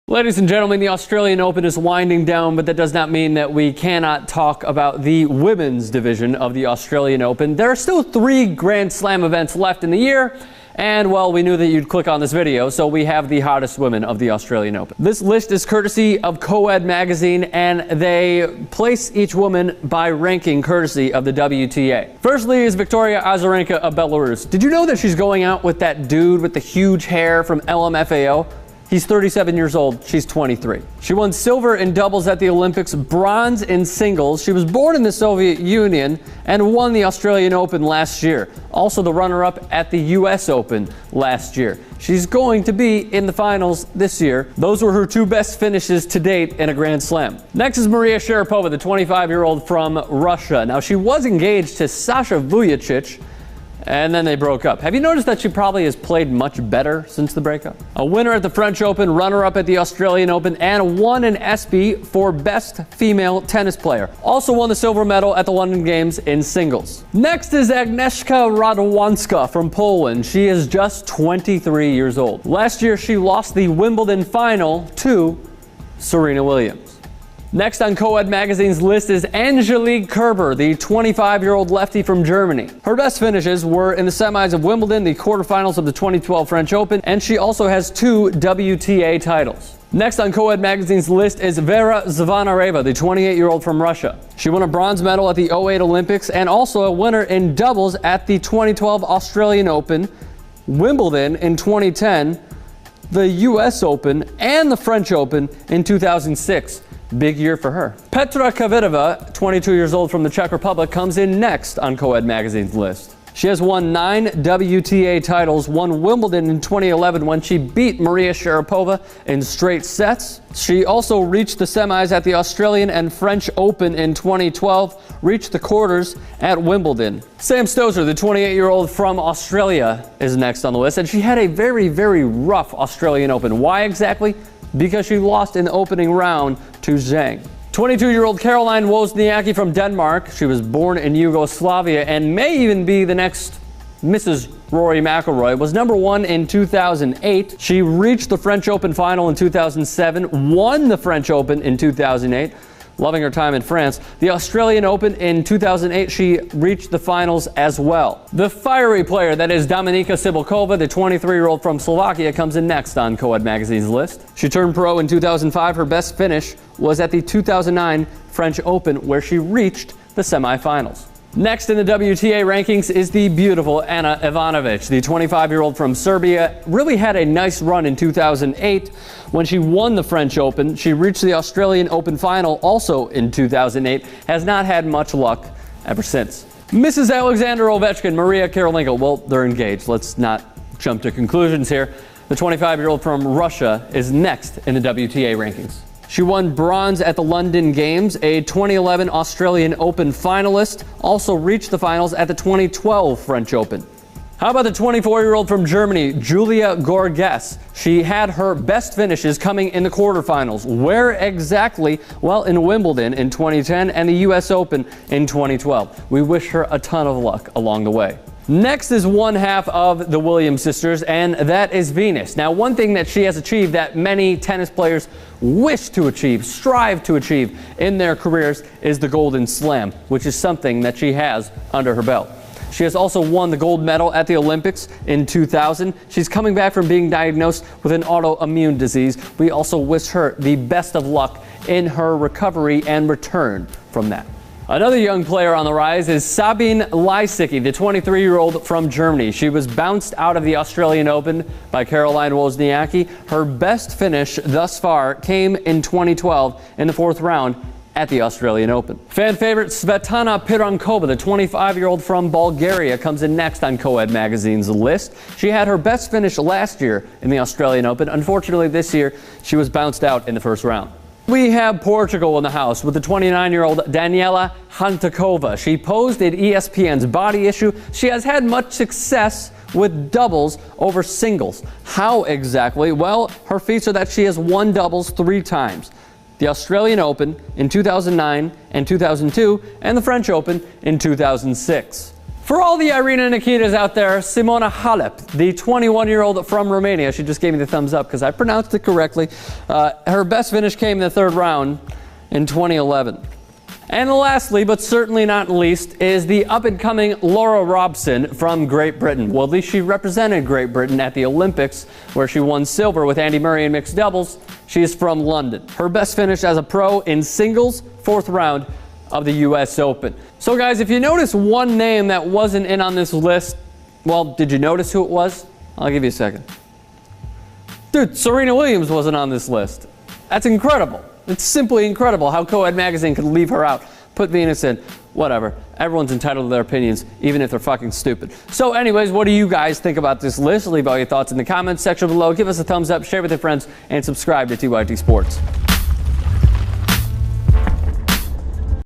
Ladies and gentlemen, the Australian Open is winding down, but that does not mean that we cannot talk about the women's division of the Australian Open. There are still 3 Grand Slam events left in the year, and well, we knew that you'd click on this video, so we have the hottest women of the Australian Open. This list is courtesy of Co-Ed magazine, and they place each woman by ranking courtesy of the WTA. Firstly is Victoria Azarenka of Belarus. Did you know that she's going out with that dude with the huge hair from LMFAO? He's 37 years old, she's 23. She won silver in doubles at the Olympics, bronze in singles. She was born in the Soviet Union and won the Australian Open last year. Also the runner-up at the US Open last year. She's going to be in the finals this year. Those were her 2 best finishes to date in a Grand Slam. Next is Maria Sharapova, the 25-year-old from Russia. Now she was engaged to Sasha Vujacic, and then they broke up. Have you noticed that she probably has played much better since the breakup? A winner at the French Open, runner-up at the Australian Open, and won an ESPY for Best Female Tennis Player. Also won the silver medal at the London Games in singles. Next is Agnieszka Radwanska from Poland. She is just 23 years old. Last year, she lost the Wimbledon final to Serena Williams. Next on Co-Ed magazine's list is Angelique Kerber, the 25-year-old lefty from Germany. Her best finishes were in the semis of Wimbledon, the quarterfinals of the 2012 French Open, and she also has 2 WTA titles. Next on Co-Ed magazine's list is Vera Zvonareva, the 28-year-old from Russia. She won a bronze medal at the 2008 Olympics and also a winner in doubles at the 2012 Australian Open, Wimbledon in 2010, the US Open, and the French Open in 2006. Big year for her. Petra Kvitova, 22 years old from the Czech Republic, comes in next on Co-Ed magazine's list. She has won 9 WTA titles, won Wimbledon in 2011 when she beat Maria Sharapova in straight sets. She also reached the semis at the Australian and French Open in 2012, reached the quarters at Wimbledon. Sam Stosur, the 28-year-old from Australia, is next on the list, and she had a very, very rough Australian Open. Why exactly? Because she lost in the opening round to Zhang. 22-year-old Caroline Wozniacki from Denmark. She was born in Yugoslavia and may even be the next Mrs. Rory McIlroy. Was number 1 in 2008. She reached the French Open final in 2007, won the French Open in 2008. Loving her time in France. The Australian Open in 2008, she reached the finals as well. The fiery player that is Dominika Cibulkova, the 23-year-old from Slovakia, comes in next on Co-Ed magazine's list. She turned pro in 2005. Her best finish was at the 2009 French Open, where she reached the semifinals. Next in the WTA rankings is the beautiful Ana Ivanovic, the 25-year-old from Serbia. Really had a nice run in 2008 when she won the French Open. She reached the Australian Open final also in 2008. Has not had much luck ever since. Mrs. Alexander Ovechkin, Maria Karolinka. Well, they're engaged. Let's not jump to conclusions here. The 25-year-old from Russia is next in the WTA rankings. She won bronze at the London Games, a 2011 Australian Open finalist, also reached the finals at the 2012 French Open. How about the 24-year-old from Germany, Julia Gorges? She had her best finishes coming in the quarterfinals. Where exactly? Well, in Wimbledon in 2010 and the US Open in 2012. We wish her a ton of luck along the way. Next is one half of the Williams sisters, and that is Venus. Now, one thing that she has achieved that many tennis players wish to achieve, strive to achieve in their careers is the Golden Slam, which is something that she has under her belt. She has also won the gold medal at the Olympics in 2000. She's coming back from being diagnosed with an autoimmune disease. We also wish her the best of luck in her recovery and return from that. Another young player on the rise is Sabine Lisicki, the 23-year-old from Germany. She was bounced out of the Australian Open by Caroline Wozniacki. Her best finish thus far came in 2012 in the 4th round at the Australian Open. Fan favorite Svetlana Pirankova, the 25-year-old from Bulgaria, comes in next on Co-Ed magazine's list. She had her best finish last year in the Australian Open. Unfortunately, this year, she was bounced out in the 1st round. We have Portugal in the house with the 29-year-old Daniela Hantakova. She posed at ESPN's Body Issue. She has had much success with doubles over singles. How exactly? Well, her feats are that she has won doubles 3 times. The Australian Open in 2009 and 2002, and the French Open in 2006. For all the Irina and Nikitas out there, Simona Halep, the 21-year-old from Romania, she just gave me the thumbs up because I pronounced it correctly. Her best finish came in the third round in 2011. And lastly, but certainly not least, is the up-and-coming Laura Robson from Great Britain. Well, at least she represented Great Britain at the Olympics, where she won silver with Andy Murray in mixed doubles. She is from London. Her best finish as a pro in singles, fourth round of the US Open. So guys, if you notice one name that wasn't in on this list, well, did you notice who it was? I'll give you a second. Dude, Serena Williams wasn't on this list. That's incredible. It's simply incredible how Co-Ed Magazine could leave her out, put Venus in, whatever. Everyone's entitled to their opinions, even if they're fucking stupid. So anyways, what do you guys think about this list? Leave all your thoughts in the comments section below. Give us a thumbs up, share with your friends, and subscribe to TYT Sports.